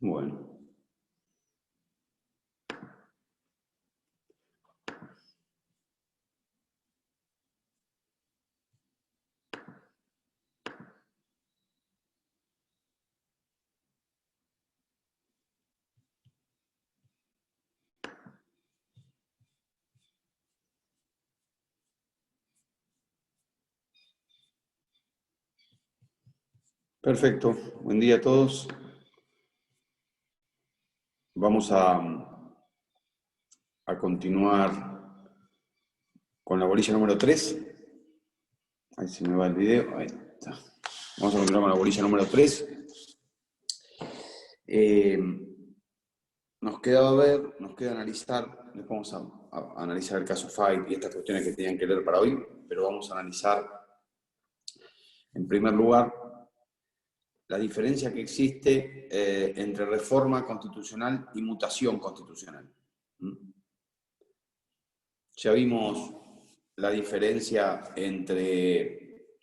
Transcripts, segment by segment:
Bueno. Perfecto. Buen día a todos. Vamos a continuar con la bolilla número 3. Ahí se me va el video. Ahí está. Vamos a continuar con la bolilla número 3. Nos queda analizar, después vamos a analizar el caso Fight y estas cuestiones que tenían que leer para hoy, pero vamos a analizar, en primer lugar, la diferencia que existe entre reforma constitucional y mutación constitucional. Ya vimos la diferencia entre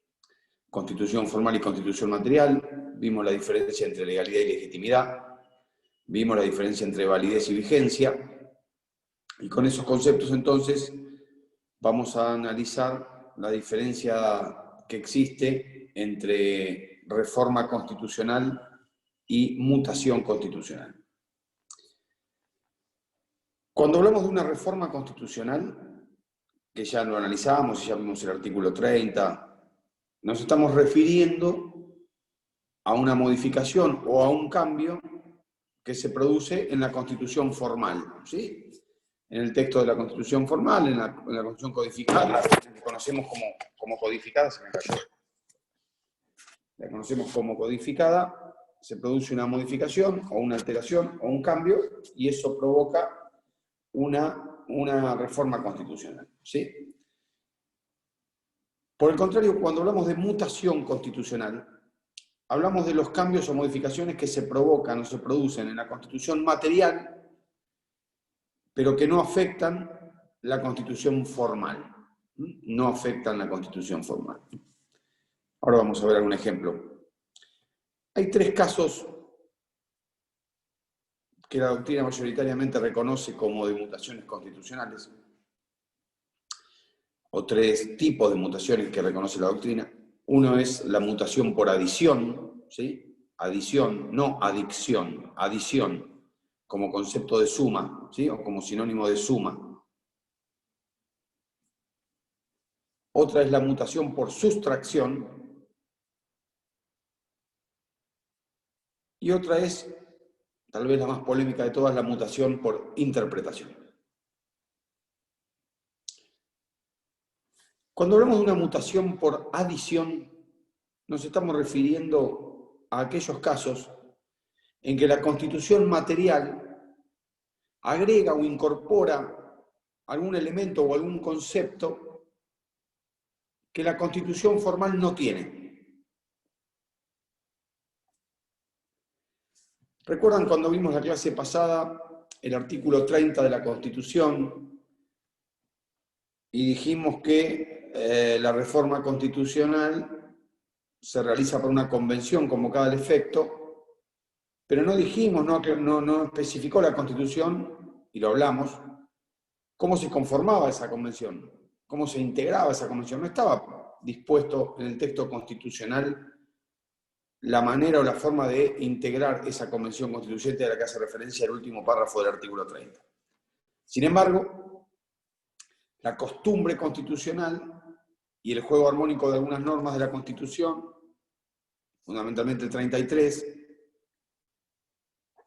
constitución formal y constitución material, vimos la diferencia entre legalidad y legitimidad, vimos la diferencia entre validez y vigencia, y con esos conceptos entonces vamos a analizar la diferencia que existe entre reforma constitucional y mutación constitucional. Cuando hablamos de una reforma constitucional, que ya lo analizamos y ya vimos el artículo 30, nos estamos refiriendo a una modificación o a un cambio que se produce en la Constitución formal, ¿sí? En el texto de la Constitución formal, en la Constitución codificada, la conocemos como codificada, se me cayó. La conocemos como codificada, se produce una modificación o una alteración o un cambio y eso provoca una reforma constitucional, ¿sí? Por el contrario, cuando hablamos de mutación constitucional, hablamos de los cambios o modificaciones que se provocan o se producen en la Constitución material, pero que no afectan la Constitución formal. No afectan la Constitución formal. Ahora vamos a ver algún ejemplo. Hay 3 casos que la doctrina mayoritariamente reconoce como de mutaciones constitucionales, o 3 tipos de mutaciones que reconoce la doctrina. Uno es la mutación por adición, ¿sí? Adición, no adicción, adición, como concepto de suma, ¿sí? O como sinónimo de suma. Otra es la mutación por sustracción. Y otra es, tal vez la más polémica de todas, la mutación por interpretación. Cuando hablamos de una mutación por adición, nos estamos refiriendo a aquellos casos en que la Constitución material agrega o incorpora algún elemento o algún concepto que la Constitución formal no tiene. ¿Recuerdan cuando vimos la clase pasada el artículo 30 de la Constitución y dijimos que la reforma constitucional se realiza por una convención convocada al efecto, pero no dijimos, no especificó la Constitución, y lo hablamos, cómo se conformaba esa convención, cómo se integraba esa convención? No estaba dispuesto en el texto constitucional la manera o la forma de integrar esa convención constituyente a la que hace referencia el último párrafo del artículo 30. Sin embargo, la costumbre constitucional y el juego armónico de algunas normas de la Constitución, fundamentalmente el 33,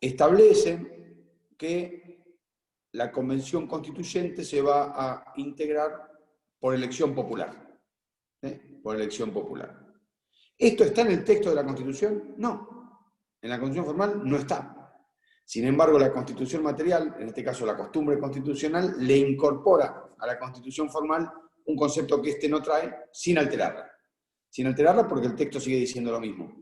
establecen que la convención constituyente se va a integrar por elección popular. Por elección popular. ¿Esto está en el texto de la Constitución? No. En la Constitución formal no está. Sin embargo, la Constitución material, en este caso la costumbre constitucional, le incorpora a la Constitución formal un concepto que éste no trae sin alterarla. Sin alterarla porque el texto sigue diciendo lo mismo.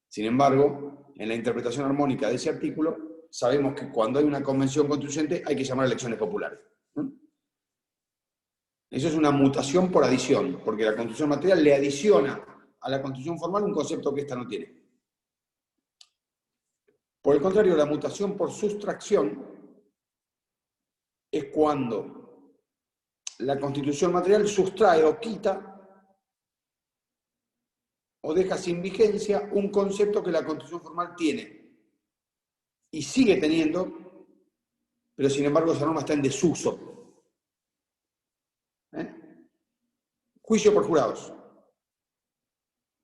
Sin embargo, en la interpretación armónica de ese artículo, sabemos que cuando hay una convención constituyente hay que llamar a elecciones populares. Eso es una mutación por adición, porque la Constitución material le adiciona a la Constitución formal un concepto que ésta no tiene. Por el contrario, la mutación por sustracción es cuando la constitución material sustrae o quita o deja sin vigencia un concepto que la constitución formal tiene y sigue teniendo, pero sin embargo esa norma está en desuso. Juicio por jurados.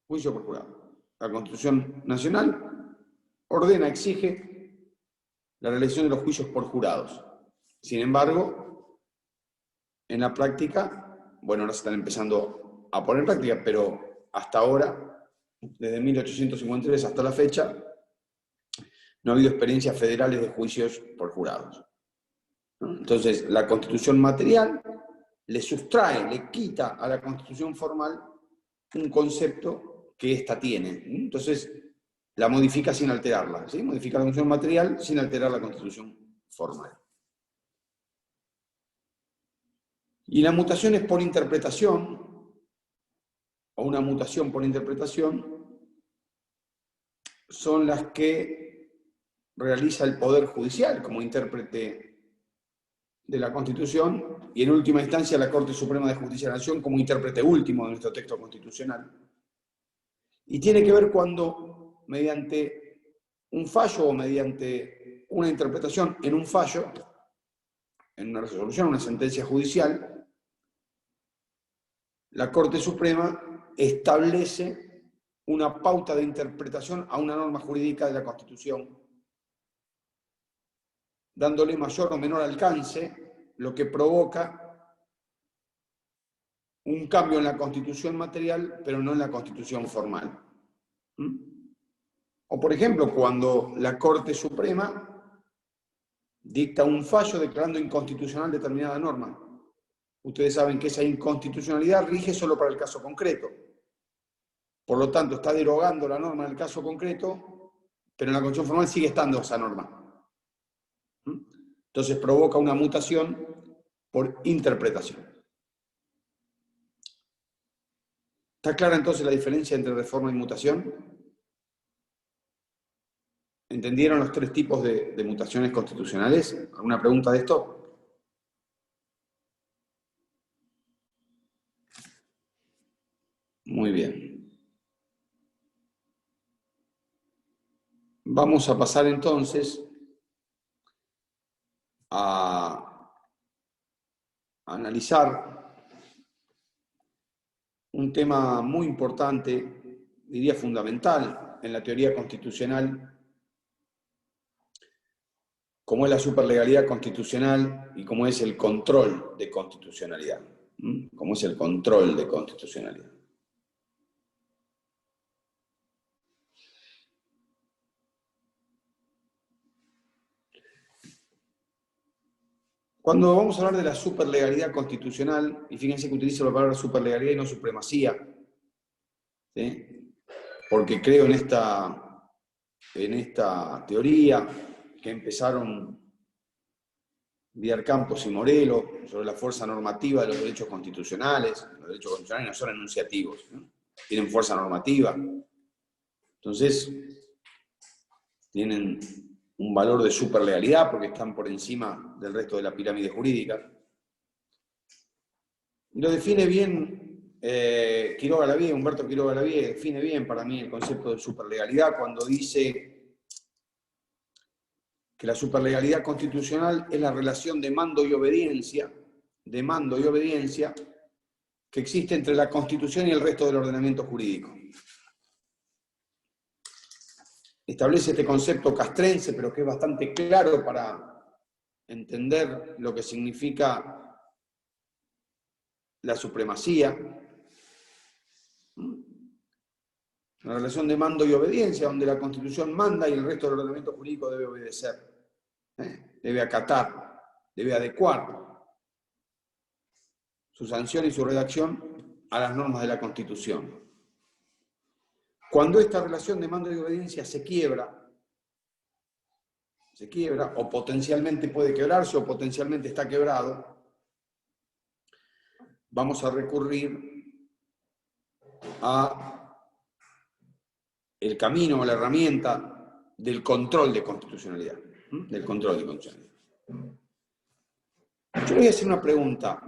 Juicio por jurado. La Constitución Nacional ordena, exige la realización de los juicios por jurados. Sin embargo, en la práctica, bueno, ahora se están empezando a poner en práctica, pero hasta ahora, desde 1853 hasta la fecha, no ha habido experiencias federales de juicios por jurados. Entonces, la Constitución material le sustrae, le quita a la Constitución formal un concepto que ésta tiene. Entonces, la modifica sin alterarla. ¿Sí? Modifica la Constitución material sin alterar la Constitución formal. Y las mutaciones por interpretación, o una mutación por interpretación, son las que realiza el Poder Judicial como intérprete de la Constitución y en última instancia la Corte Suprema de Justicia de la Nación como intérprete último de nuestro texto constitucional. Y tiene que ver cuando mediante un fallo o mediante una interpretación en un fallo, en una resolución, una sentencia judicial, la Corte Suprema establece una pauta de interpretación a una norma jurídica de la Constitución, dándole mayor o menor alcance, lo que provoca un cambio en la Constitución material, pero no en la Constitución formal. O, por ejemplo, cuando la Corte Suprema dicta un fallo declarando inconstitucional determinada norma. Ustedes saben que esa inconstitucionalidad rige solo para el caso concreto. Por lo tanto, está derogando la norma en el caso concreto, pero en la Constitución formal sigue estando esa norma. Entonces provoca una mutación por interpretación. ¿Está clara entonces la diferencia entre reforma y mutación? ¿Entendieron los tres tipos de mutaciones constitucionales? ¿Alguna pregunta de esto? Muy bien. Vamos a pasar entonces a analizar un tema muy importante, diría fundamental, en la teoría constitucional, como es la superlegalidad constitucional y como es el control de constitucionalidad. ¿Cómo es el control de constitucionalidad? Cuando vamos a hablar de la superlegalidad constitucional, y fíjense que utilizo la palabra superlegalidad y no supremacía, ¿sí? Porque creo en esta teoría que empezaron Villar Campos y Morelo sobre la fuerza normativa de los derechos constitucionales. Los derechos constitucionales no son enunciativos, ¿no? Tienen fuerza normativa. Entonces, tienen un valor de superlegalidad porque están por encima del resto de la pirámide jurídica. Y lo define bien Quiroga Lavie, Humberto Quiroga Lavie, define bien para mí el concepto de superlegalidad cuando dice que la superlegalidad constitucional es la relación de mando y obediencia que existe entre la Constitución y el resto del ordenamiento jurídico. Establece este concepto castrense, pero que es bastante claro para entender lo que significa la supremacía. Una relación de mando y obediencia, donde la Constitución manda y el resto del ordenamiento jurídico debe obedecer, debe acatar, debe adecuar su sanción y su redacción a las normas de la Constitución. Cuando esta relación de mando y obediencia se quiebra, o potencialmente puede quebrarse, o potencialmente está quebrado, vamos a recurrir a el camino o la herramienta del control de constitucionalidad. Del control de constitucionalidad. Yo le voy a hacer una pregunta.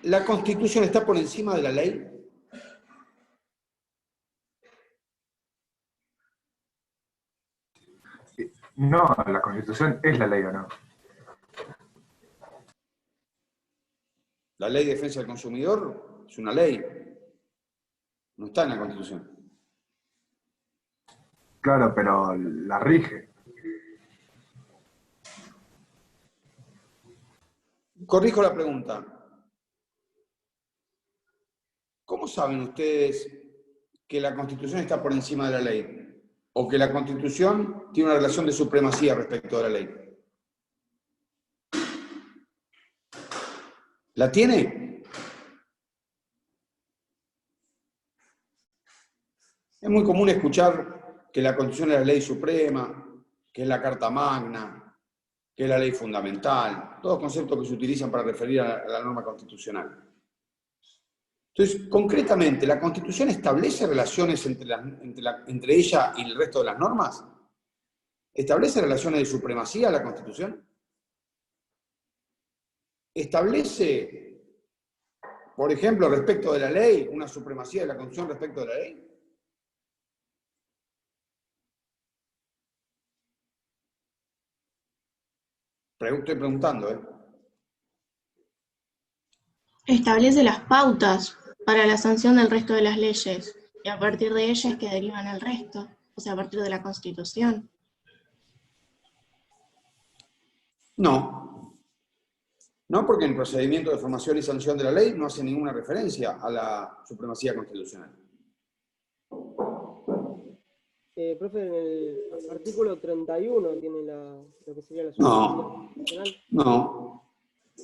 ¿La Constitución está por encima de la ley? No, la Constitución es la ley, ¿o no? La Ley de Defensa del Consumidor es una ley. No está en la Constitución. Claro, pero la rige. Corrijo la pregunta. ¿Cómo saben ustedes que la Constitución está por encima de la ley? ¿O que la Constitución tiene una relación de supremacía respecto de la ley? ¿La tiene? Es muy común escuchar que la Constitución es la ley suprema, que es la Carta Magna, que es la ley fundamental, todos conceptos que se utilizan para referir a la norma constitucional. Entonces, concretamente, ¿la Constitución establece relaciones entre ella y el resto de las normas? ¿Establece relaciones de supremacía la Constitución? ¿Establece, por ejemplo, respecto de la ley, una supremacía de la Constitución respecto de la ley? Estoy preguntando, ¿eh? Establece las pautas para la sanción del resto de las leyes, y a partir de ellas que derivan el resto, o sea, a partir de la Constitución. No. No, porque en el procedimiento de formación y sanción de la ley no hace ninguna referencia a la supremacía constitucional. Profe, en el artículo 31 tiene lo que sería la supremacía constitucional.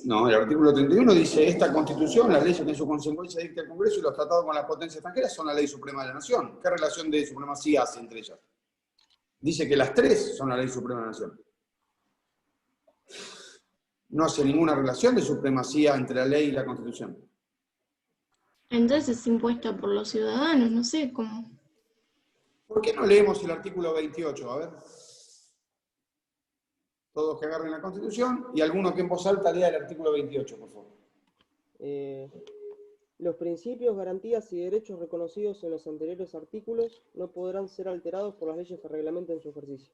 No, el artículo 31 dice: esta Constitución, las leyes que en su consecuencia dicta el Congreso y los tratados con las potencias extranjeras son la ley suprema de la nación. ¿Qué relación de supremacía hace entre ellas? Dice que las tres son la ley suprema de la nación. No hace ninguna relación de supremacía entre la ley y la Constitución. Entonces es impuesta por los ciudadanos, no sé cómo. ¿Por qué no leemos el artículo 28? A ver. Todos que agarren la Constitución y alguno que en voz alta lea el artículo 28, por favor. Los principios, garantías y derechos reconocidos en los anteriores artículos no podrán ser alterados por las leyes que reglamenten su ejercicio.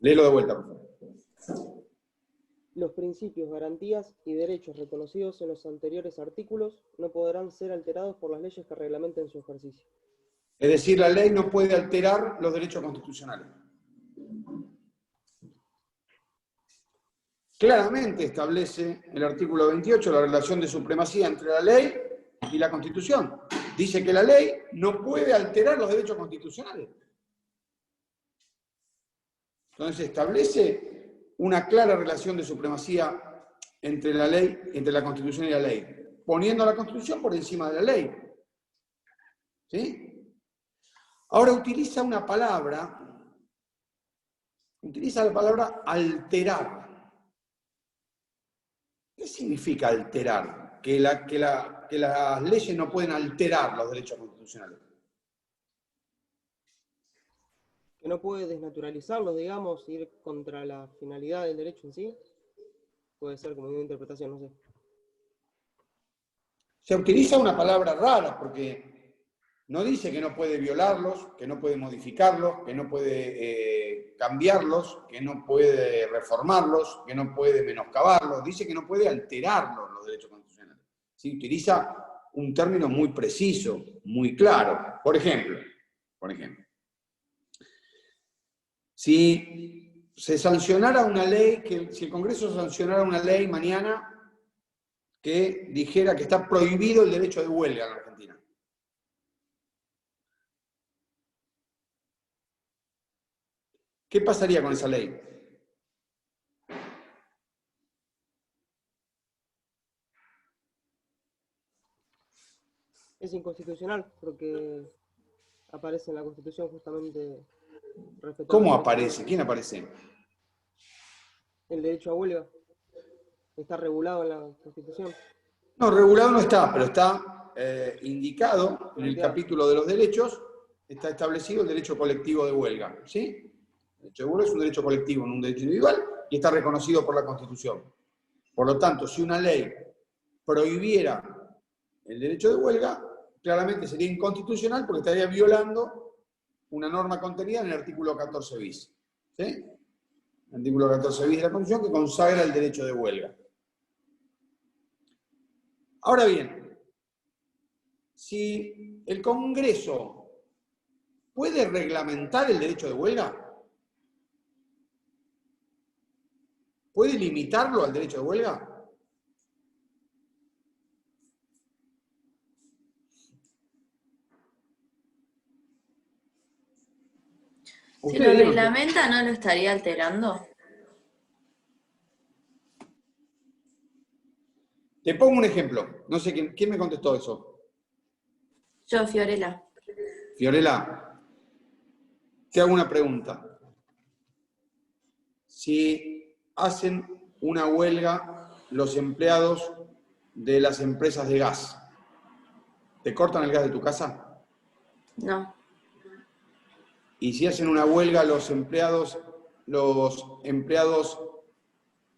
Léelo de vuelta, por favor. Los principios, garantías y derechos reconocidos en los anteriores artículos no podrán ser alterados por las leyes que reglamenten su ejercicio. Es decir, la ley no puede alterar los derechos constitucionales. Claramente establece el artículo 28 la relación de supremacía entre la ley y la Constitución. Dice que la ley no puede alterar los derechos constitucionales. Entonces establece una clara relación de supremacía entre la ley, entre la Constitución y la ley, poniendo a la Constitución por encima de la ley. ¿Sí? Ahora utiliza una palabra, utiliza la palabra alterar. ¿Qué significa alterar? Que las leyes no pueden alterar los derechos constitucionales. Que no puede desnaturalizarlos, digamos, ir contra la finalidad del derecho en sí. Puede ser como una interpretación, no sé. Se utiliza una palabra rara porque no dice que no puede violarlos, que no puede modificarlos, que no puede cambiarlos, que no puede reformarlos, que no puede menoscabarlos. Dice que no puede alterarlos los derechos constitucionales. ¿Sí? Utiliza un término muy preciso, muy claro. Por ejemplo, si se sancionara una ley, si el Congreso sancionara una ley mañana que dijera que está prohibido el derecho de huelga en la Argentina. ¿Qué pasaría con esa ley? Es inconstitucional porque aparece en la Constitución justamente respetando. ¿Cómo aparece? ¿Quién aparece? El derecho a huelga está regulado en la Constitución. No, regulado no está, pero está indicado en el capítulo de los derechos, está establecido el derecho colectivo de huelga, ¿sí? El derecho de huelga es un derecho colectivo, no un derecho individual, y está reconocido por la Constitución. Por lo tanto, si una ley prohibiera el derecho de huelga, claramente sería inconstitucional porque estaría violando una norma contenida en el artículo 14 bis. ¿Sí? El artículo 14 bis de la Constitución que consagra el derecho de huelga. Ahora bien, si el Congreso puede reglamentar el derecho de huelga, ¿puede limitarlo al derecho de huelga? Si lo reglamenta, ¿no lo estaría alterando? Te pongo un ejemplo. No sé quién me contestó eso. Yo, Fiorella. Fiorella, te hago una pregunta. Si hacen una huelga los empleados de las empresas de gas, ¿te cortan el gas de tu casa? No. Y si hacen una huelga los empleados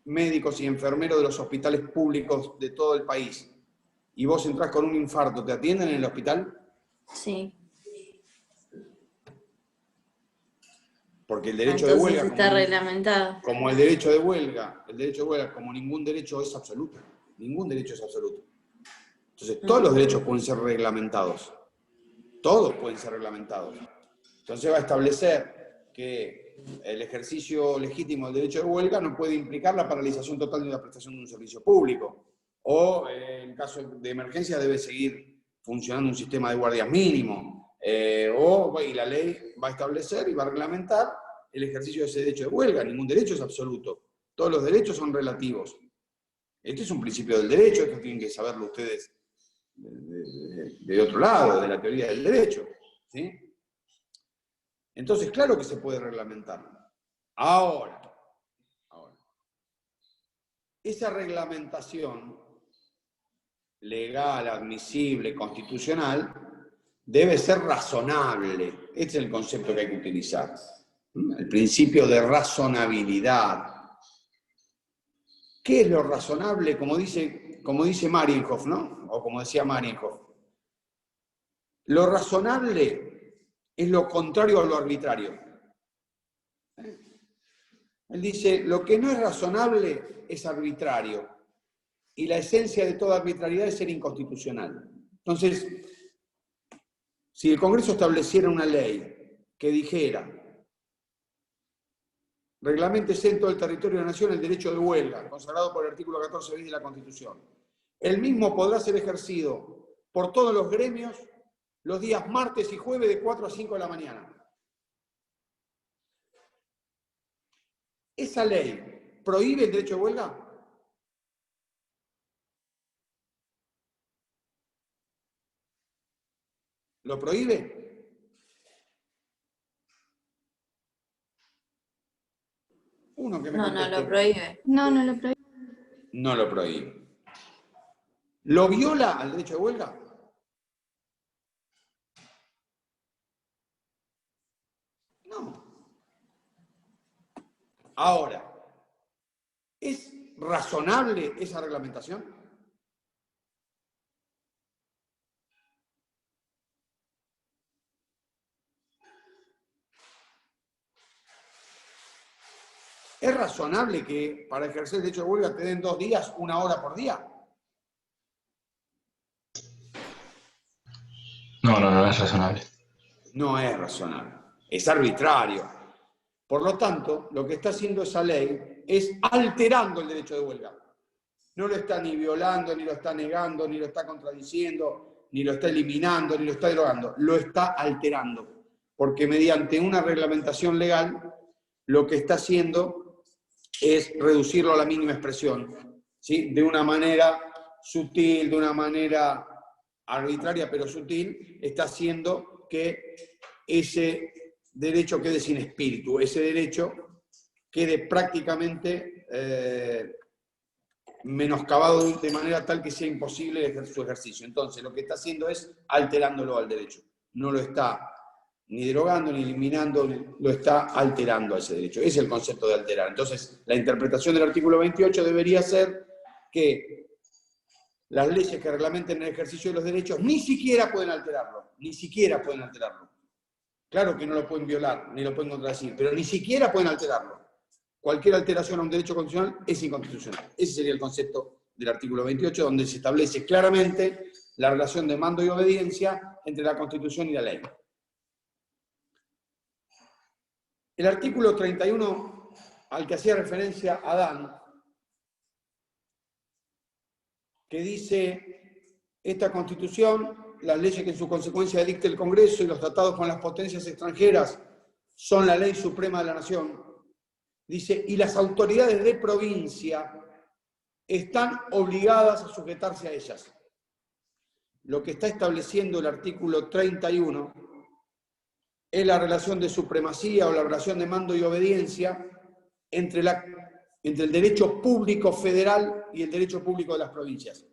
médicos y enfermeros de los hospitales públicos de todo el país, y vos entrás con un infarto, ¿te atienden en el hospital? Sí. Porque el derecho de huelga, está reglamentado. Como el derecho de huelga, como ningún derecho es absoluto. Ningún derecho es absoluto. Entonces, todos los derechos pueden ser reglamentados. Todos pueden ser reglamentados. Entonces va a establecer que el ejercicio legítimo del derecho de huelga no puede implicar la paralización total de la prestación de un servicio público. O en caso de emergencia debe seguir funcionando un sistema de guardias mínimo. Y la ley va a establecer y va a reglamentar el ejercicio de ese derecho de huelga. Ningún derecho es absoluto. Todos los derechos son relativos. Este es un principio del derecho, esto tienen que saberlo ustedes de otro lado, de la teoría del derecho. ¿Sí? Entonces, claro que se puede reglamentar. Ahora, esa reglamentación legal, admisible, constitucional, debe ser razonable. Este es el concepto que hay que utilizar. El principio de razonabilidad. ¿Qué es lo razonable? Como dice Marienhof, ¿no? O como decía Marienhof. Lo razonable es lo contrario a lo arbitrario. Él dice, lo que no es razonable es arbitrario. Y la esencia de toda arbitrariedad es ser inconstitucional. Entonces, si el Congreso estableciera una ley que dijera, reglamentese en todo el territorio de la Nación el derecho de huelga, consagrado por el artículo 14 bis de la Constitución, el mismo podrá ser ejercido por todos los gremios los días martes y jueves de 4 a 5 de la mañana. ¿Esa ley prohíbe el derecho de huelga? ¿Lo prohíbe? Uno que me conteste. No lo prohíbe. No, no lo prohíbe. No lo prohíbe. ¿Lo viola al derecho de huelga? No. Ahora, ¿es razonable esa reglamentación? ¿Es razonable que para ejercer el derecho de huelga te den 2 días, 1 hora por día? No es razonable. No es razonable. Es arbitrario. Por lo tanto, lo que está haciendo esa ley es alterando el derecho de huelga. No lo está ni violando, ni lo está negando, ni lo está contradiciendo, ni lo está eliminando, ni lo está derogando. Lo está alterando. Porque mediante una reglamentación legal, lo que está haciendo es reducirlo a la mínima expresión, ¿sí? De una manera sutil, de una manera arbitraria pero sutil, está haciendo que ese derecho quede sin espíritu, ese derecho quede prácticamente menoscabado de manera tal que sea imposible su ejercicio. Entonces, lo que está haciendo es alterándolo al derecho. No lo está ni derogando ni eliminando, lo está alterando a ese derecho. Ese es el concepto de alterar. Entonces, la interpretación del artículo 28 debería ser que las leyes que reglamenten el ejercicio de los derechos ni siquiera pueden alterarlo. Ni siquiera pueden alterarlo. Claro que no lo pueden violar, ni lo pueden contradecir, pero ni siquiera pueden alterarlo. Cualquier alteración a un derecho constitucional es inconstitucional. Ese sería el concepto del artículo 28, donde se establece claramente la relación de mando y obediencia entre la Constitución y la ley. El artículo 31, al que hacía referencia Adán, que dice, esta Constitución, las leyes que en su consecuencia dicte el Congreso y los tratados con las potencias extranjeras son la ley suprema de la nación. Dice, y las autoridades de provincia están obligadas a sujetarse a ellas. Lo que está estableciendo el artículo 31 es la relación de supremacía o la relación de mando y obediencia entre el derecho público federal y el derecho público de las provincias.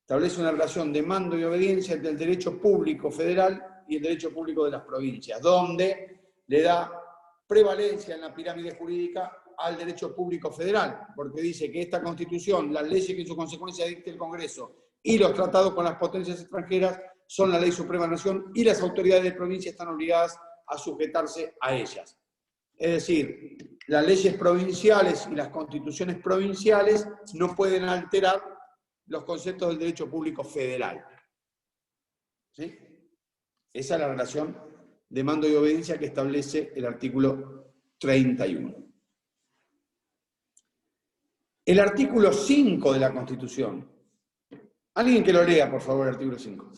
Establece una relación de mando y obediencia entre el derecho público federal y el derecho público de las provincias, donde le da prevalencia en la pirámide jurídica al derecho público federal, porque dice que esta Constitución, las leyes que en su consecuencia dicte el Congreso y los tratados con las potencias extranjeras son la ley suprema de la nación y las autoridades de provincia están obligadas a sujetarse a ellas. Es decir, las leyes provinciales y las constituciones provinciales no pueden alterar los conceptos del derecho público federal. ¿Sí? Esa es la relación de mando y obediencia que establece el artículo 31. El artículo 5 de la Constitución. Alguien que lo lea, por favor, el artículo 5.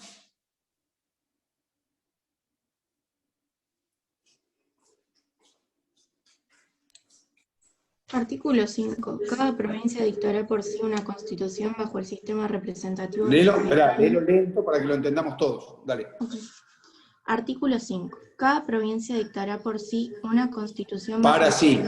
Artículo 5. Cada provincia dictará por sí una constitución bajo el sistema representativo. Léelo lento para que lo entendamos todos. Dale. Okay. Artículo 5. Cada provincia dictará por sí una constitución Para sí.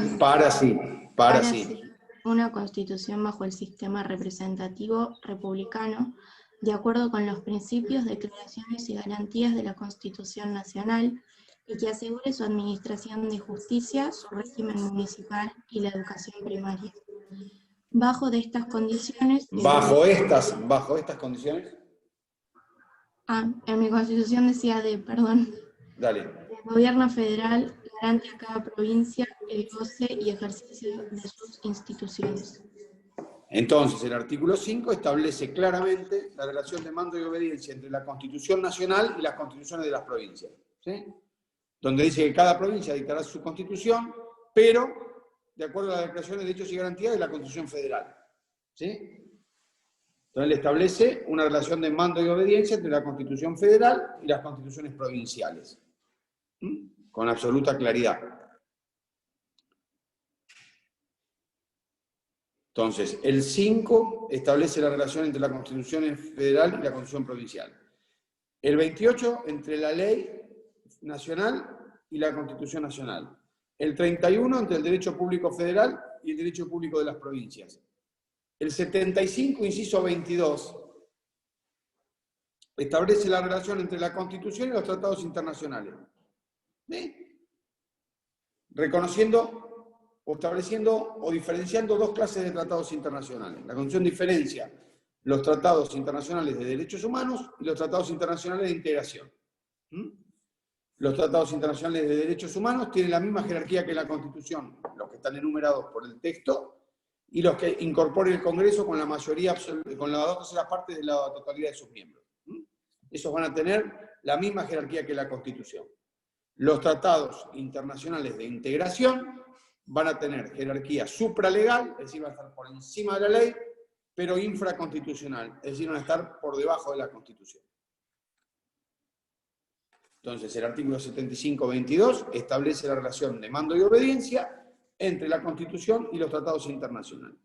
Una constitución bajo el sistema representativo republicano, de acuerdo con los principios, declaraciones y garantías de la Constitución Nacional, y que asegure su administración de justicia, su régimen municipal y la educación primaria. Bajo estas condiciones... ¿Bajo estas condiciones? En mi Constitución decía Dale. El gobierno federal garante a cada provincia el goce y ejercicio de sus instituciones. Entonces, el artículo 5 establece claramente la relación de mando y obediencia entre la Constitución Nacional y las constituciones de las provincias. ¿Sí? Donde dice que cada provincia dictará su constitución, pero de acuerdo a las declaraciones de derechos y garantías de la Constitución Federal. ¿Sí? Entonces, le establece una relación de mando y obediencia entre la Constitución Federal y las constituciones provinciales. Con absoluta claridad. Entonces, el 5 establece la relación entre la Constitución Federal y la Constitución Provincial. El 28 entre la ley nacional y la Constitución Nacional. El 31 entre el derecho público federal y el derecho público de las provincias. El 75, inciso 22, establece la relación entre la Constitución y los tratados internacionales. ¿Sí? Reconociendo o estableciendo o diferenciando dos clases de tratados internacionales. La Constitución diferencia los tratados internacionales de derechos humanos y los tratados internacionales de integración. Los tratados internacionales de derechos humanos tienen la misma jerarquía que la Constitución, los que están enumerados por el texto, y los que incorpore el Congreso con la mayoría absoluta, con las 2/3 partes de la totalidad de sus miembros. Esos van a tener la misma jerarquía que la Constitución. Los tratados internacionales de integración van a tener jerarquía supralegal, es decir, van a estar por encima de la ley, pero infraconstitucional, es decir, van a estar por debajo de la Constitución. Entonces, el artículo 75-22 establece la relación de mando y obediencia entre la Constitución y los tratados internacionales.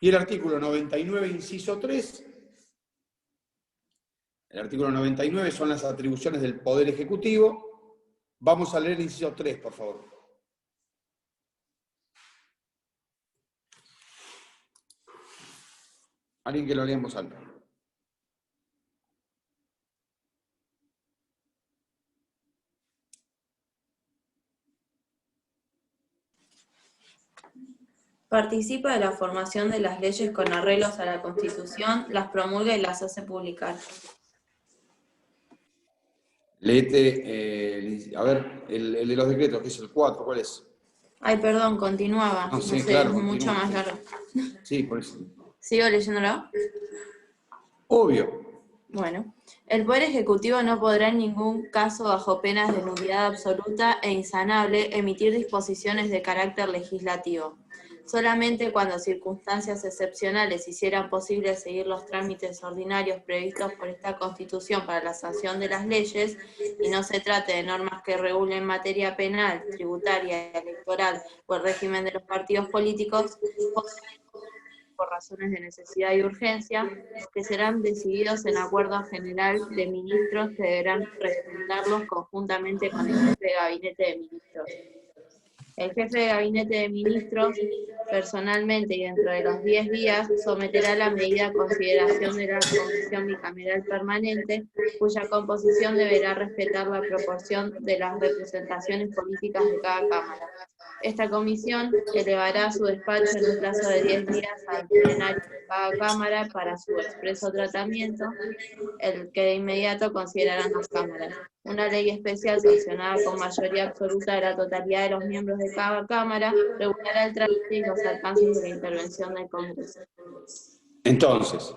Y el artículo 99, inciso 3, el artículo 99 son las atribuciones del Poder Ejecutivo, Vamos a leer el inciso 3, por favor. Alguien que lo lea en voz alta. Participa de la formación de las leyes con arreglos a la Constitución, las promulga y las hace publicar. Léete, a ver, el de los decretos, que es el 4, ¿cuál es? Ay, perdón, continuaba. No, sí, No sé, claro, es mucho continúa, más sí. largo. Sí, por eso. ¿Sigo leyéndolo? Obvio. Bueno, el Poder Ejecutivo no podrá en ningún caso, bajo penas de nulidad absoluta e insanable, emitir disposiciones de carácter legislativo. Solamente cuando circunstancias excepcionales hicieran posible seguir los trámites ordinarios previstos por esta Constitución para la sanción de las leyes, y no se trate de normas que regulen materia penal, tributaria, electoral o el régimen de los partidos políticos, por razones de necesidad y urgencia, que serán decididos en acuerdo general de ministros que deberán presentarlos conjuntamente con el jefe de gabinete de ministros. El jefe de gabinete de ministros, personalmente y dentro de los 10 días, someterá la medida a consideración de la Comisión Bicameral Permanente, cuya composición deberá respetar la proporción de las representaciones políticas de cada Cámara. Esta comisión elevará su despacho en un plazo de 10 días al plenario de cada Cámara para su expreso tratamiento, el que de inmediato considerarán las cámaras. Una ley especial sancionada con mayoría absoluta de la totalidad de los miembros de cada Cámara regulará el trámite y los alcances de la intervención del Congreso. Entonces,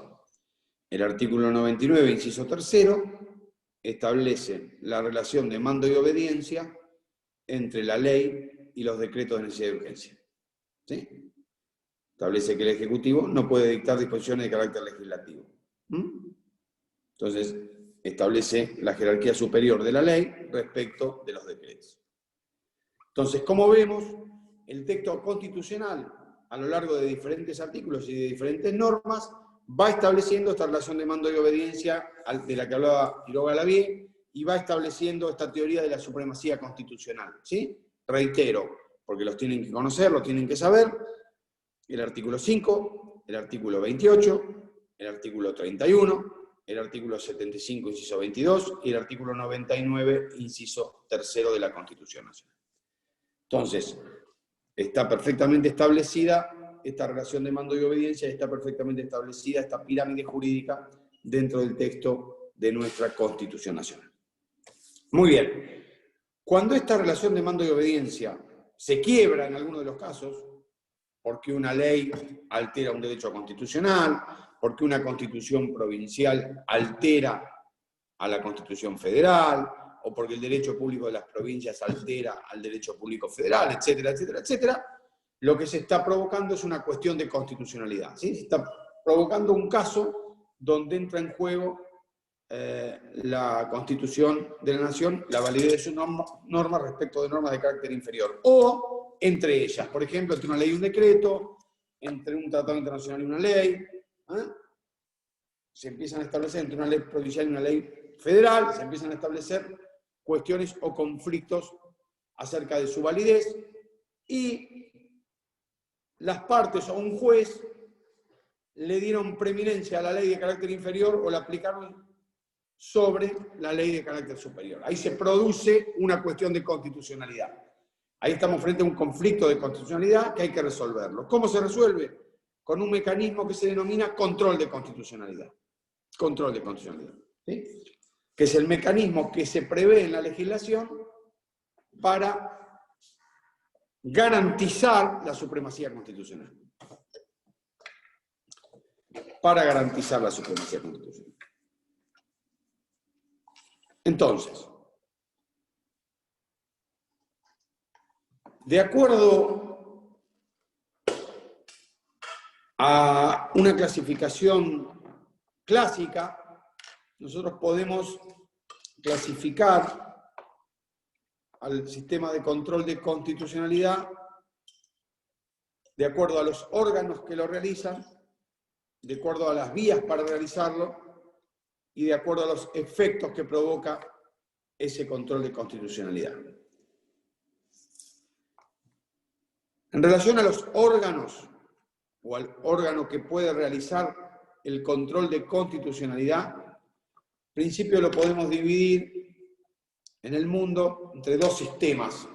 el artículo 99, inciso 3, establece la relación de mando y obediencia entre la ley y los decretos de necesidad y urgencia. ¿Sí? Establece que el Ejecutivo no puede dictar disposiciones de carácter legislativo. Entonces, establece la jerarquía superior de la ley respecto de los decretos. Entonces, como vemos, el texto constitucional, a lo largo de diferentes artículos y de diferentes normas, va estableciendo esta relación de mando y obediencia de la que hablaba Quiroga Lavie, y va estableciendo esta teoría de la supremacía constitucional. ¿Sí? Reitero, porque los tienen que conocer, los tienen que saber, el artículo 5, el artículo 28, el artículo 31, el artículo 75, inciso 22, y el artículo 99, inciso 3 de la Constitución Nacional. Entonces, está perfectamente establecida esta relación de mando y obediencia, está perfectamente establecida esta pirámide jurídica dentro del texto de nuestra Constitución Nacional. Muy bien. Cuando esta relación de mando y obediencia se quiebra en alguno de los casos, porque una ley altera un derecho constitucional, porque una constitución provincial altera a la Constitución federal, o porque el derecho público de las provincias altera al derecho público federal, etcétera, etcétera, etcétera, lo que se está provocando es una cuestión de constitucionalidad. ¿Sí? Se está provocando un caso donde entra en juego la Constitución de la Nación, la validez de sus normas respecto de normas de carácter inferior, o entre ellas, por ejemplo, entre una ley y un decreto, entre un tratado internacional y una ley, se empiezan a establecer entre una ley provincial y una ley federal, se empiezan a establecer cuestiones o conflictos acerca de su validez, y las partes o un juez le dieron preeminencia a la ley de carácter inferior o la aplicaron sobre la ley de carácter superior. Ahí se produce una cuestión de constitucionalidad. Ahí estamos frente a un conflicto de constitucionalidad que hay que resolverlo. ¿Cómo se resuelve? Con un mecanismo que se denomina control de constitucionalidad. Control de constitucionalidad. ¿Sí? Que es el mecanismo que se prevé en la legislación para garantizar la supremacía constitucional. Para garantizar la supremacía constitucional. Entonces, de acuerdo a una clasificación clásica, nosotros podemos clasificar al sistema de control de constitucionalidad de acuerdo a los órganos que lo realizan, de acuerdo a las vías para realizarlo y de acuerdo a los efectos que provoca ese control de constitucionalidad. En relación a los órganos, o al órgano que puede realizar el control de constitucionalidad, en principio lo podemos dividir en el mundo entre dos sistemas.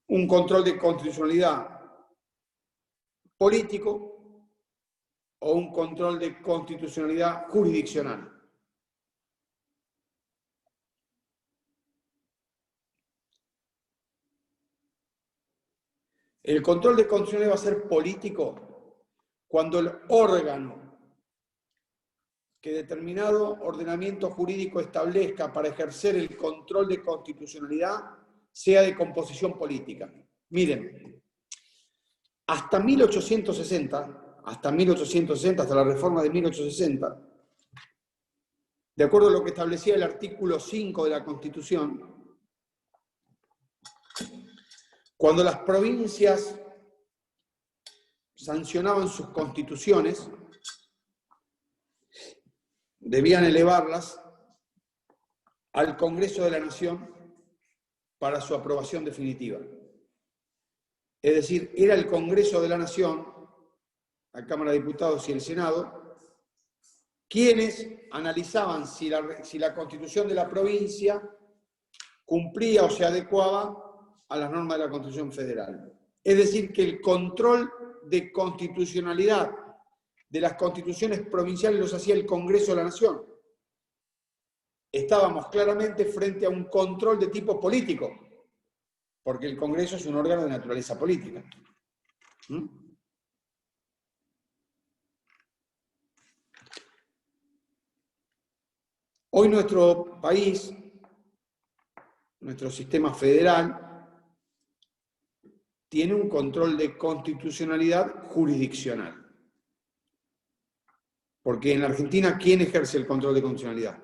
Un control de constitucionalidad político o un control de constitucionalidad jurisdiccional. El control de constitucionalidad va a ser político cuando el órgano que determinado ordenamiento jurídico establezca para ejercer el control de constitucionalidad sea de composición política. Miren, hasta 1860, hasta la reforma de 1860, de acuerdo a lo que establecía el artículo 5 de la Constitución, cuando las provincias sancionaban sus constituciones, debían elevarlas al Congreso de la Nación para su aprobación definitiva. Es decir, era el Congreso de la Nación, la Cámara de Diputados y el Senado, quienes analizaban si la Constitución de la provincia cumplía o se adecuaba a las normas de la Constitución Federal. Es decir, que el control de constitucionalidad de las constituciones provinciales los hacía el Congreso de la Nación. Estábamos claramente frente a un control de tipo político, porque el Congreso es un órgano de naturaleza política. Hoy nuestro país, nuestro sistema federal, tiene un control de constitucionalidad jurisdiccional. Porque en la Argentina, ¿quién ejerce el control de constitucionalidad?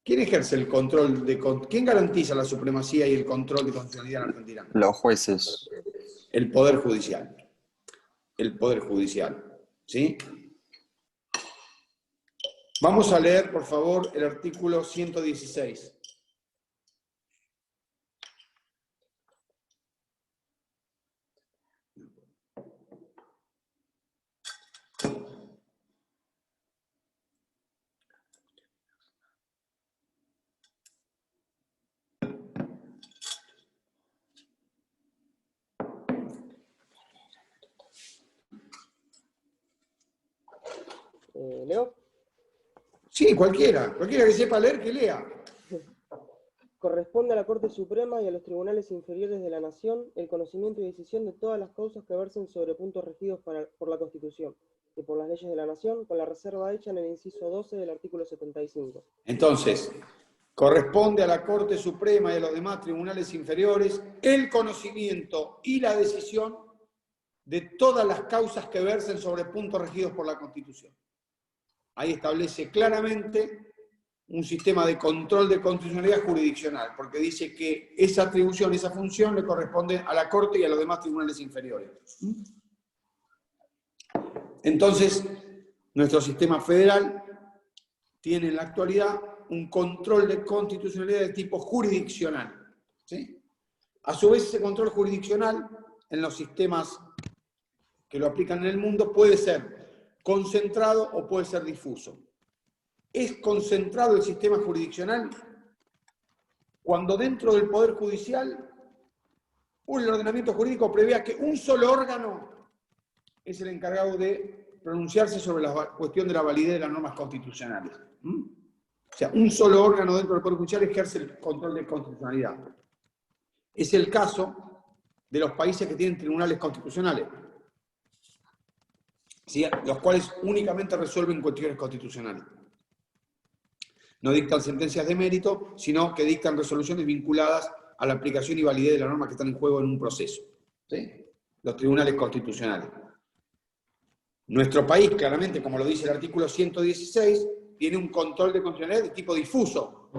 ¿Quién ejerce el control de quién garantiza la supremacía y el control de constitucionalidad en Argentina? Los jueces. El Poder Judicial. El Poder Judicial. ¿Sí? Vamos a leer, por favor, el artículo 116. ¿Leo? Sí, cualquiera que sepa leer, que lea. Corresponde a la Corte Suprema y a los tribunales inferiores de la Nación el conocimiento y decisión de todas las causas que versen sobre puntos regidos por la Constitución y por las leyes de la Nación, con la reserva hecha en el inciso 12 del artículo 75. Entonces, corresponde a la Corte Suprema y a los demás tribunales inferiores el conocimiento y la decisión de todas las causas que versen sobre puntos regidos por la Constitución. Ahí establece claramente un sistema de control de constitucionalidad jurisdiccional, porque dice que esa atribución, esa función le corresponde a la Corte y a los demás tribunales inferiores. Entonces, nuestro sistema federal tiene en la actualidad un control de constitucionalidad de tipo jurisdiccional. ¿Sí? A su vez, ese control jurisdiccional en los sistemas que lo aplican en el mundo puede ser concentrado o puede ser difuso. Es concentrado el sistema jurisdiccional cuando dentro del Poder Judicial el ordenamiento jurídico prevea que un solo órgano es el encargado de pronunciarse sobre la cuestión de la validez de las normas constitucionales. O sea, un solo órgano dentro del Poder Judicial ejerce el control de constitucionalidad. Es el caso de los países que tienen tribunales constitucionales, ¿sí? Los cuales únicamente resuelven cuestiones constitucionales. No dictan sentencias de mérito, sino que dictan resoluciones vinculadas a la aplicación y validez de las normas que están en juego en un proceso. ¿Sí? Los tribunales constitucionales. Nuestro país, claramente, como lo dice el artículo 116, tiene un control de constitucionalidad de tipo difuso.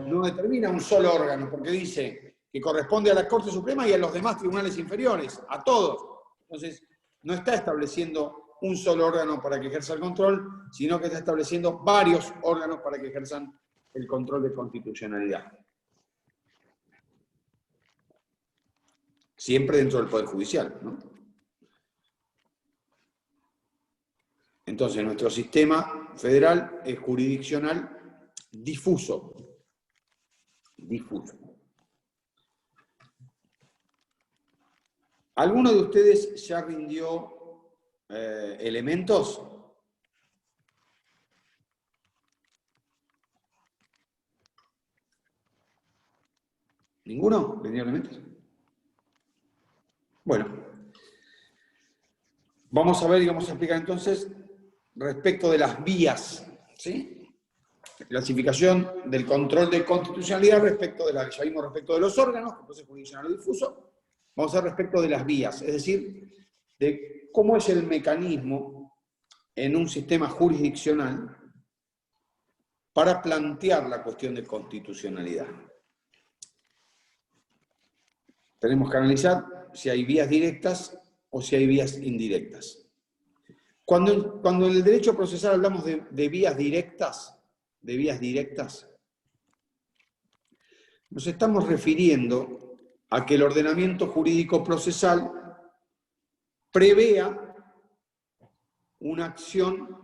No determina un solo órgano, porque dice que corresponde a la Corte Suprema y a los demás tribunales inferiores, a todos. Entonces, no está estableciendo un solo órgano para que ejerza el control, sino que está estableciendo varios órganos para que ejerzan el control de constitucionalidad. Siempre dentro del Poder Judicial, ¿no? Entonces, nuestro sistema federal es jurisdiccional difuso. Difuso. ¿Alguno de ustedes ya rindió elementos? ¿Ninguno rindió elementos? Bueno, vamos a ver y vamos a explicar entonces respecto de las vías, ¿sí? Clasificación del control de constitucionalidad respecto de la que ya vimos respecto de los órganos, que es jurisdiccional o difuso. Vamos a ver respecto de las vías, es decir, de cómo es el mecanismo en un sistema jurisdiccional para plantear la cuestión de constitucionalidad. Tenemos que analizar si hay vías directas o si hay vías indirectas. Cuando en el derecho procesal hablamos de vías directas, nos estamos refiriendo a que el ordenamiento jurídico procesal prevea una acción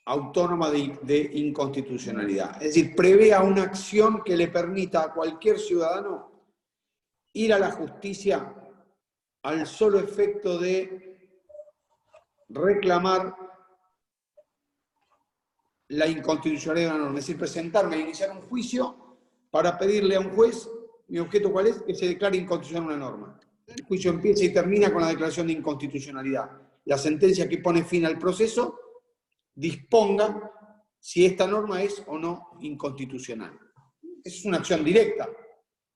autónoma de inconstitucionalidad. Es decir, prevea una acción que le permita a cualquier ciudadano ir a la justicia al solo efecto de reclamar la inconstitucionalidad de una norma. Es decir, presentarme a iniciar un juicio para pedirle a un juez, mi objeto cuál es, que se declare inconstitucional una norma. El juicio empieza y termina con la declaración de inconstitucionalidad. La sentencia que pone fin al proceso disponga si esta norma es o no inconstitucional. Esa es una acción directa,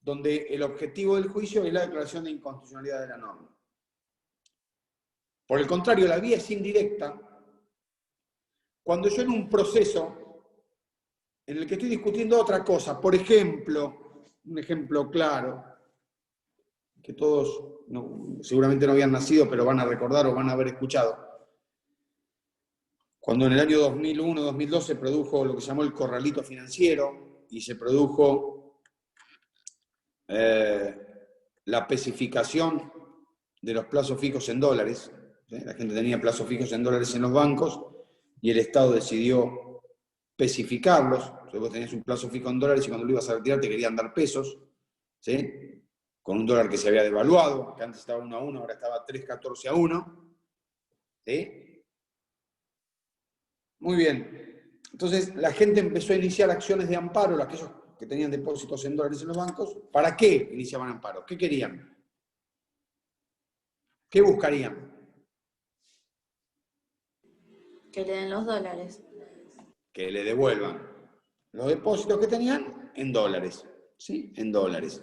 donde el objetivo del juicio es la declaración de inconstitucionalidad de la norma. Por el contrario, la vía es indirecta cuando yo en un proceso en el que estoy discutiendo otra cosa, por ejemplo, un ejemplo claro, que todos seguramente no habían nacido, pero van a recordar o van a haber escuchado, cuando en el año 2001-2002 se produjo lo que se llamó el corralito financiero y se produjo la especificación de los plazos fijos en dólares. La gente tenía plazos fijos en dólares en los bancos y el Estado decidió especificarlos. Entonces vos tenías un plazo fijo en dólares y cuando lo ibas a retirar te querían dar pesos, ¿sí? Con un dólar que se había devaluado, que antes estaba 1 a 1, ahora estaba 3.14 a 1. ¿Sí? Muy bien. Entonces la gente empezó a iniciar acciones de amparo, aquellos que tenían depósitos en dólares en los bancos. ¿Para qué iniciaban amparo? ¿Qué querían? ¿Qué buscarían? Que le den los dólares. Que le devuelvan los depósitos que tenían en dólares. ¿Sí? En dólares.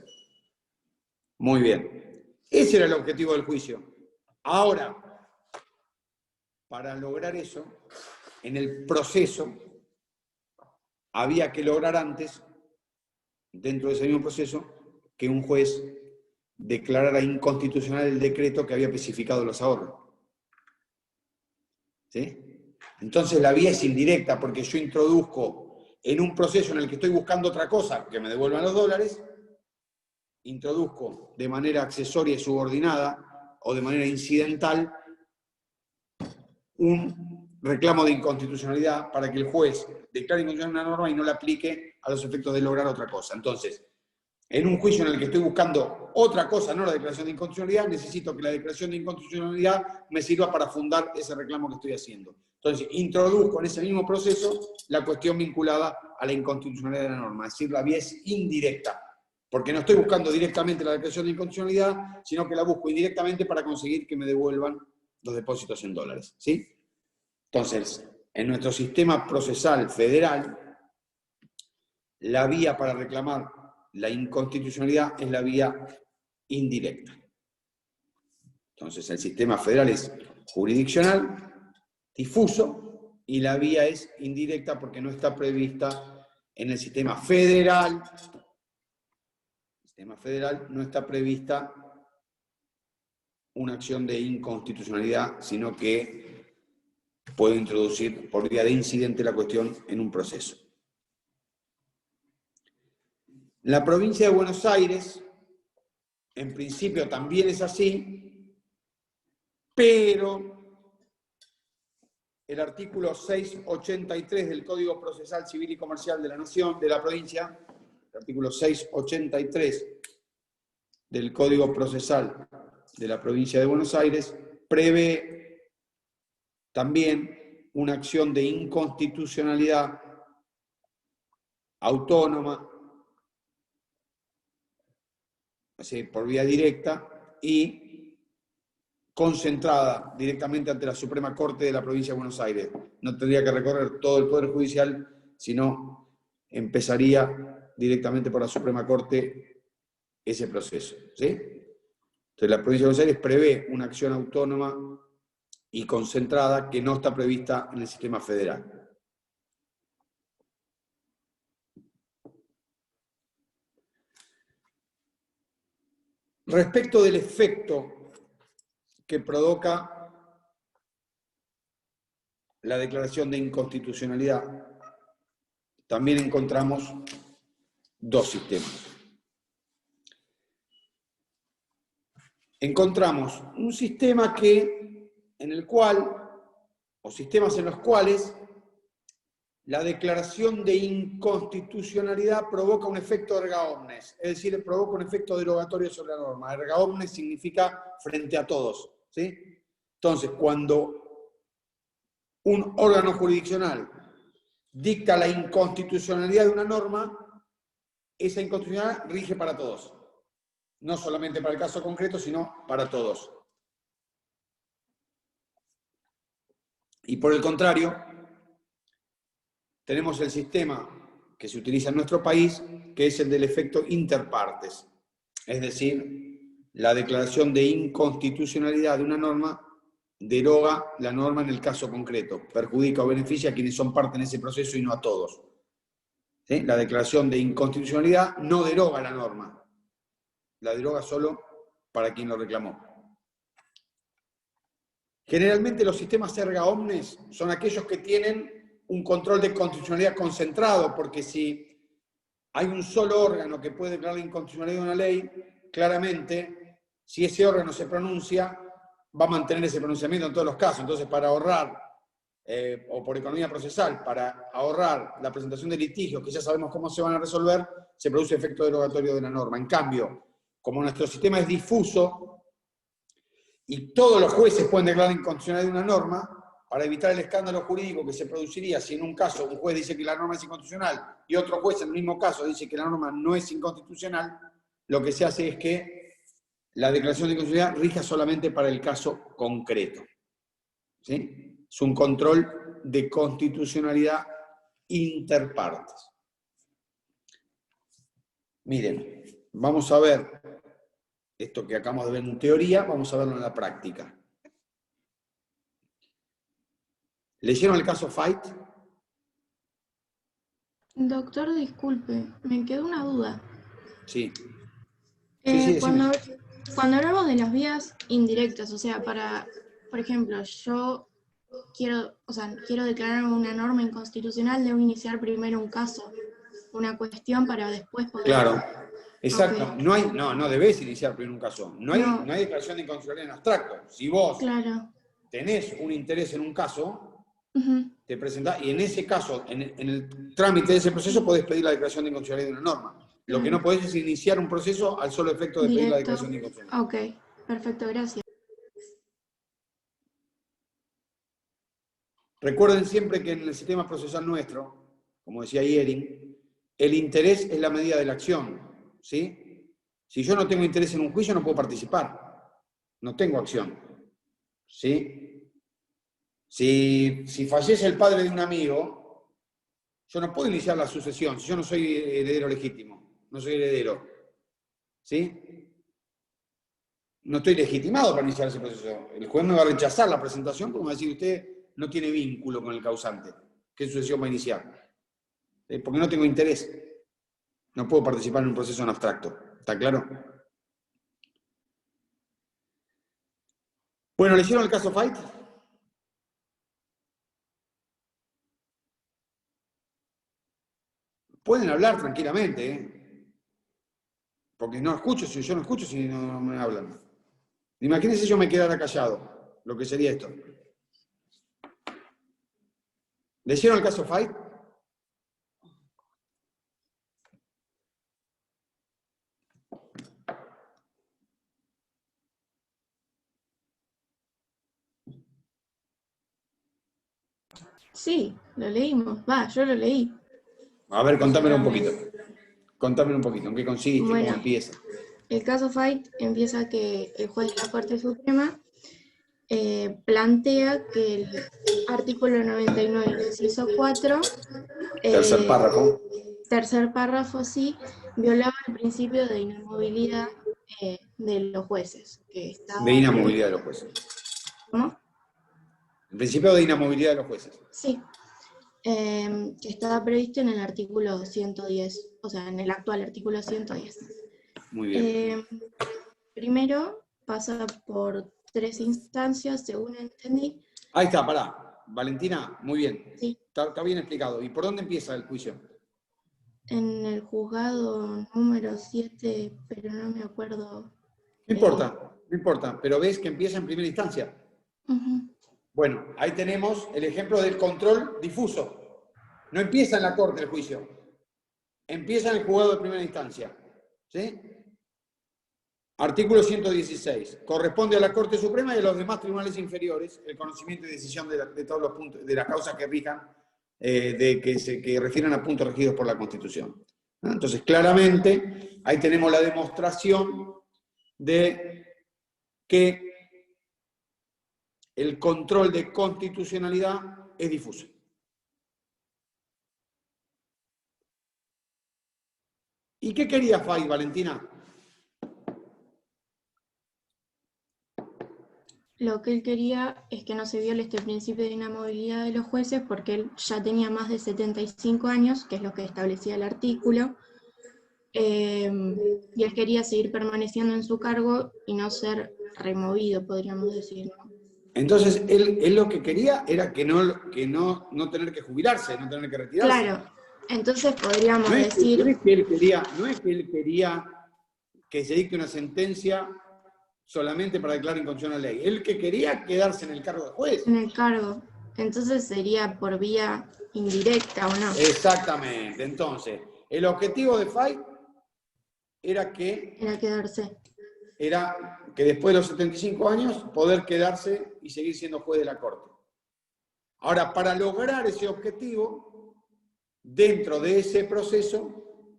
Muy bien. Ese era el objetivo del juicio. Ahora, para lograr eso, en el proceso, había que lograr antes, dentro de ese mismo proceso, que un juez declarara inconstitucional el decreto que había especificado los ahorros. ¿Sí? Entonces la vía es indirecta, porque yo introduzco en un proceso en el que estoy buscando otra cosa, que me devuelvan los dólares, introduzco de manera accesoria y subordinada, o de manera incidental, un reclamo de inconstitucionalidad para que el juez declare inconstitucional una norma y no la aplique a los efectos de lograr otra cosa. Entonces, en un juicio en el que estoy buscando otra cosa, no la declaración de inconstitucionalidad, necesito que la declaración de inconstitucionalidad me sirva para fundar ese reclamo que estoy haciendo. Entonces, introduzco en ese mismo proceso la cuestión vinculada a la inconstitucionalidad de la norma. Es decir, la vía es indirecta, porque no estoy buscando directamente la declaración de inconstitucionalidad, sino que la busco indirectamente para conseguir que me devuelvan los depósitos en dólares. ¿Sí? Entonces, en nuestro sistema procesal federal, la vía para reclamar la inconstitucionalidad es la vía indirecta. Entonces, el sistema federal es jurisdiccional, difuso, y la vía es indirecta porque no está prevista en el sistema federal. El sistema federal no está prevista una acción de inconstitucionalidad, sino que puedo introducir por vía de incidente la cuestión en un proceso. La provincia de Buenos Aires, en principio también es así, pero el artículo 683 del Código Procesal Civil y Comercial de la Nación, de la provincia, el artículo 683 del Código Procesal de la provincia de Buenos Aires, prevé también una acción de inconstitucionalidad autónoma, así, por vía directa y concentrada directamente ante la Suprema Corte de la provincia de Buenos Aires. No tendría que recorrer todo el Poder Judicial, sino empezaría directamente por la Suprema Corte ese proceso, ¿sí? Entonces la provincia de Buenos Aires prevé una acción autónoma y concentrada que no está prevista en el sistema federal. Respecto del efecto que provoca la declaración de inconstitucionalidad, también encontramos dos sistemas. Encontramos un sistema en el cual, o sistemas en los cuales, la declaración de inconstitucionalidad provoca un efecto erga omnes, es decir, provoca un efecto derogatorio sobre la norma. Erga omnes significa frente a todos, ¿sí? Entonces, cuando un órgano jurisdiccional dicta la inconstitucionalidad de una norma, esa inconstitucionalidad rige para todos. No solamente para el caso concreto, sino para todos. Y por el contrario, tenemos el sistema que se utiliza en nuestro país, que es el del efecto inter partes. Es decir, la declaración de inconstitucionalidad de una norma deroga la norma en el caso concreto, perjudica o beneficia a quienes son parte en ese proceso y no a todos. ¿Sí? La declaración de inconstitucionalidad no deroga la norma, la deroga solo para quien lo reclamó. Generalmente los sistemas erga omnes son aquellos que tienen un control de constitucionalidad concentrado, porque si hay un solo órgano que puede declarar la inconstitucionalidad de una ley, claramente, si ese órgano se pronuncia, va a mantener ese pronunciamiento en todos los casos. Entonces, para ahorrar, o por economía procesal, para ahorrar la presentación de litigios, que ya sabemos cómo se van a resolver, se produce efecto derogatorio de la norma. En cambio, como nuestro sistema es difuso, y todos los jueces pueden declarar inconstitucionalidad de una norma, para evitar el escándalo jurídico que se produciría si en un caso un juez dice que la norma es inconstitucional y otro juez en el mismo caso dice que la norma no es inconstitucional, lo que se hace es que la declaración de inconstitucionalidad rija solamente para el caso concreto. ¿Sí? Es un control de constitucionalidad inter partes. Miren, vamos a ver esto que acabamos de ver en teoría, vamos a verlo en la práctica. ¿Leyeron el caso Fight? Doctor, disculpe, me quedó una duda. Sí. Sí, Cuando hablamos de las vías indirectas, o sea, por ejemplo, yo quiero declarar una norma inconstitucional, debo iniciar primero un caso, una cuestión para después poder... Claro, exacto. Okay. No debes iniciar primero un caso. No hay declaración de inconstitucionalidad en abstracto. Si vos tenés un interés en un caso, te presentás, y en ese caso, en el trámite de ese proceso, podés pedir la declaración de inconstitucionalidad de una norma. Lo que no podés es iniciar un proceso al solo efecto de pedir la declaración de inconstitucionalidad. Ok, perfecto, gracias. Recuerden siempre que en el sistema procesal nuestro, como decía Iering, el interés es la medida de la acción, ¿sí? Si yo no tengo interés en un juicio, no puedo participar. No tengo acción, ¿sí? Si fallece el padre de un amigo, yo no puedo iniciar la sucesión si yo no soy heredero legítimo, no soy heredero. ¿Sí? No estoy legitimado para iniciar ese proceso. El juez me va a rechazar la presentación porque me va a decir usted no tiene vínculo con el causante. ¿Qué sucesión va a iniciar? Porque no tengo interés. No puedo participar en un proceso en abstracto. ¿Está claro? Bueno, ¿leyeron el caso Fight? pueden hablar tranquilamente, ¿eh? Porque no escucho, si yo no escucho, si no me hablan. Imagínense si yo me quedara callado, lo que sería esto. ¿Leyeron el caso Fight? Sí, lo leímos. Va, yo lo leí. A ver, contámelo un poquito. Contámelo un poquito, ¿en qué consiste? Bueno. ¿Cómo empieza? El caso Fight empieza que el juez de la Corte Suprema plantea que el artículo 99, inciso 4, Tercer párrafo. tercer párrafo, sí, violaba el principio de inamovilidad de los jueces. Que estaba, De inamovilidad de los jueces. ¿Cómo? El principio de inamovilidad de los jueces. Sí, que estaba previsto en el artículo 110, o sea, en el actual artículo 110. Muy bien. Primero pasa por 3 instancias, según entendí. Ahí está, pará. Valentina, muy bien. Sí. Está bien explicado. ¿Y por dónde empieza el juicio? En el juzgado número 7, pero no me acuerdo. No importa, no importa. Pero ves que empieza en primera instancia. Uh-huh. Bueno, ahí tenemos el ejemplo del control difuso. No empieza en la corte el juicio. Empieza en el juzgado de primera instancia. ¿Sí? Artículo 116. Corresponde a la Corte Suprema y a los demás tribunales inferiores el conocimiento y decisión de todos los puntos, de las causas que rijan, que refieren a puntos regidos por la Constitución. ¿No? Entonces, claramente, ahí tenemos la demostración de que el control de constitucionalidad es difuso. ¿Y qué quería Fay, Valentina? Lo que él quería es que no se viole este principio de inamovilidad de los jueces porque él ya tenía más de 75 años, que es lo que establecía el artículo, y él quería seguir permaneciendo en su cargo y no ser removido, podríamos decir, ¿no? Entonces, él lo que quería era que no tener que jubilarse, no tener que retirarse. Claro, entonces podríamos No decir... es que él quería que se dicte una sentencia solamente para declarar inconstitucional la ley. Él que quería quedarse en el cargo de juez. En el cargo. Entonces sería por vía indirecta, ¿o no? Exactamente. Entonces, el objetivo de Fay era quedarse. Era que después de los 75 años poder quedarse y seguir siendo juez de la Corte. Ahora, para lograr ese objetivo, dentro de ese proceso,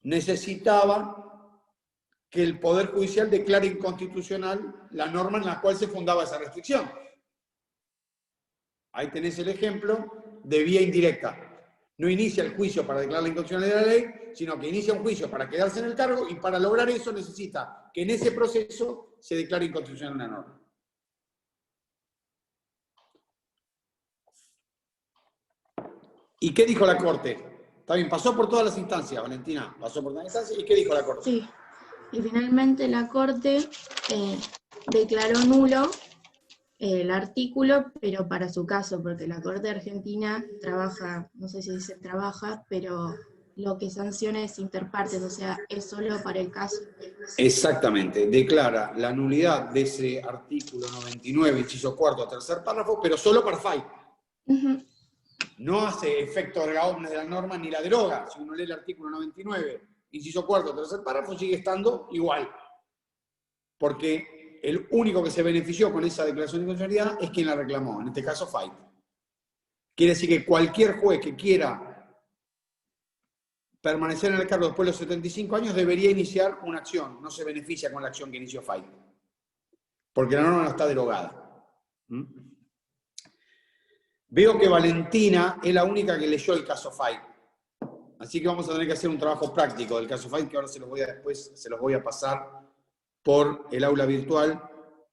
necesitaba que el Poder Judicial declare inconstitucional la norma en la cual se fundaba esa restricción. Ahí tenés el ejemplo de vía indirecta. No inicia el juicio para declarar la inconstitucionalidad de la ley, sino que inicia un juicio para quedarse en el cargo y para lograr eso necesita que en ese proceso se declare inconstitucional una norma. ¿Y qué dijo la Corte? Está bien, pasó por todas las instancias, Valentina, pasó por todas las instancias. ¿Y qué dijo la Corte? Sí, y finalmente la Corte declaró nulo el artículo, pero para su caso, porque la Corte Argentina trabaja, no sé si dice trabaja, pero lo que sanciona es interpartes, o sea, es solo para el caso. Exactamente, declara la nulidad de ese artículo 99, inciso cuarto, tercer párrafo, pero solo para Fay. Uh-huh. No hace efecto erga omnes de la norma ni la deroga. Si uno lee el artículo 99, inciso cuarto, tercer párrafo, sigue estando igual. Porque el único que se benefició con esa declaración de inconstitucionalidad es quien la reclamó, en este caso Fay. Quiere decir que cualquier juez que quiera permanecer en el cargo después de los 75 años debería iniciar una acción. No se beneficia con la acción que inició Fay. Porque la norma no está derogada. Veo que Valentina es la única que leyó el caso Fay. Así que vamos a tener que hacer un trabajo práctico del caso Fay, que ahora se los voy a pasar por el aula virtual,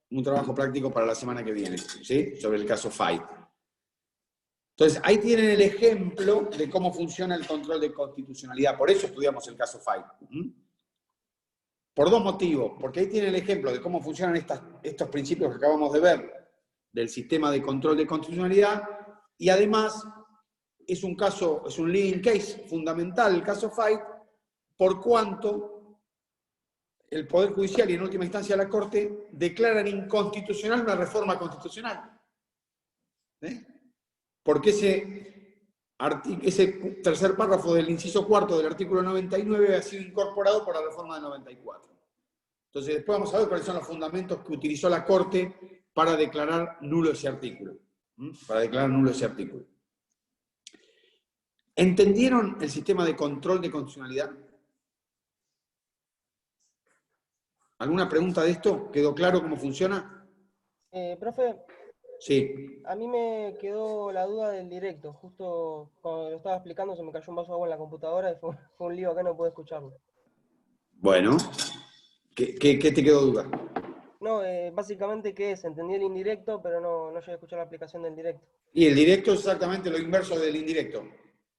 un trabajo práctico para la semana que viene, ¿sí? Sobre el caso Fay. Entonces, ahí tienen el ejemplo de cómo funciona el control de constitucionalidad. Por eso estudiamos el caso Fay. Por dos motivos. Porque ahí tienen el ejemplo de cómo funcionan estos principios que acabamos de ver del sistema de control de constitucionalidad. Y además, es un caso, es un leading case fundamental, el caso Fait, por cuanto el Poder Judicial y en última instancia la Corte declaran inconstitucional una reforma constitucional. Porque ese tercer párrafo del inciso cuarto del artículo 99 ha sido incorporado por la reforma del 94. Entonces después vamos a ver cuáles son los fundamentos que utilizó la Corte para declarar nulo ese artículo. ¿Entendieron el sistema de control de constitucionalidad? ¿Alguna pregunta de esto? ¿Quedó claro cómo funciona? Profe, Sí. a mí me quedó la duda del directo. Justo cuando lo estaba explicando se me cayó un vaso de agua en la computadora y fue un lío acá, no pude escucharlo. Bueno, ¿qué te quedó duda? No, básicamente, ¿qué es? Entendí el indirecto, pero no llegué a escuchar la aplicación del directo. Y el directo es exactamente lo inverso del indirecto.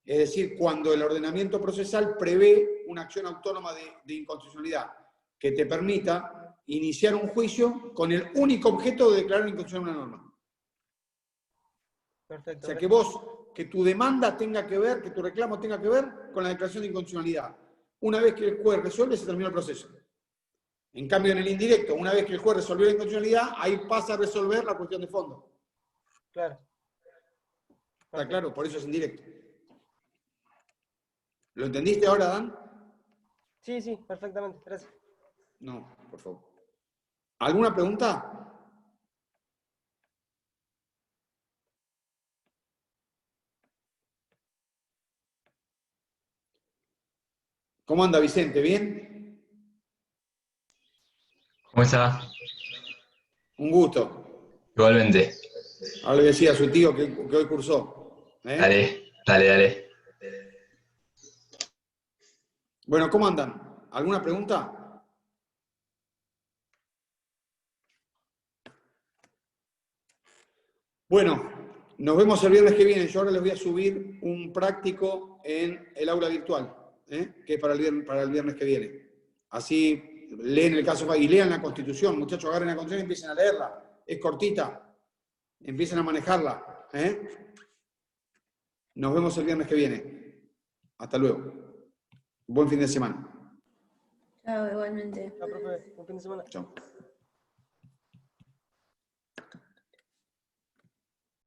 Es decir, cuando el ordenamiento procesal prevé una acción autónoma de inconstitucionalidad que te permita iniciar un juicio con el único objeto de declarar inconstitucional una norma. Perfecto. O sea, que tu demanda tenga que ver, que tu reclamo tenga que ver con la declaración de inconstitucionalidad. Una vez que el juez resuelve, se terminó el proceso. En cambio, en el indirecto, una vez que el juez resolvió la inconstitucionalidad, ahí pasa a resolver la cuestión de fondo. Claro. ¿Está claro? Por eso es indirecto. ¿Lo entendiste ahora, Dan? Sí, perfectamente. Gracias. No, por favor. ¿Alguna pregunta? ¿Cómo anda Vicente? ¿Bien? ¿Cómo está? Un gusto. Igualmente. Ahora le decía a su tío que hoy cursó. Dale. Bueno, ¿cómo andan? ¿Alguna pregunta? Bueno, nos vemos el viernes que viene. Yo ahora les voy a subir un práctico en el aula virtual, que es para el viernes que viene. Así leen el caso y lean la Constitución. Muchachos, agarren la Constitución y empiecen a leerla. Es cortita. Empiecen a manejarla. Nos vemos el viernes que viene. Hasta luego. Buen fin de semana. Chao, igualmente. Chao, profe. Buen fin de semana. Chao.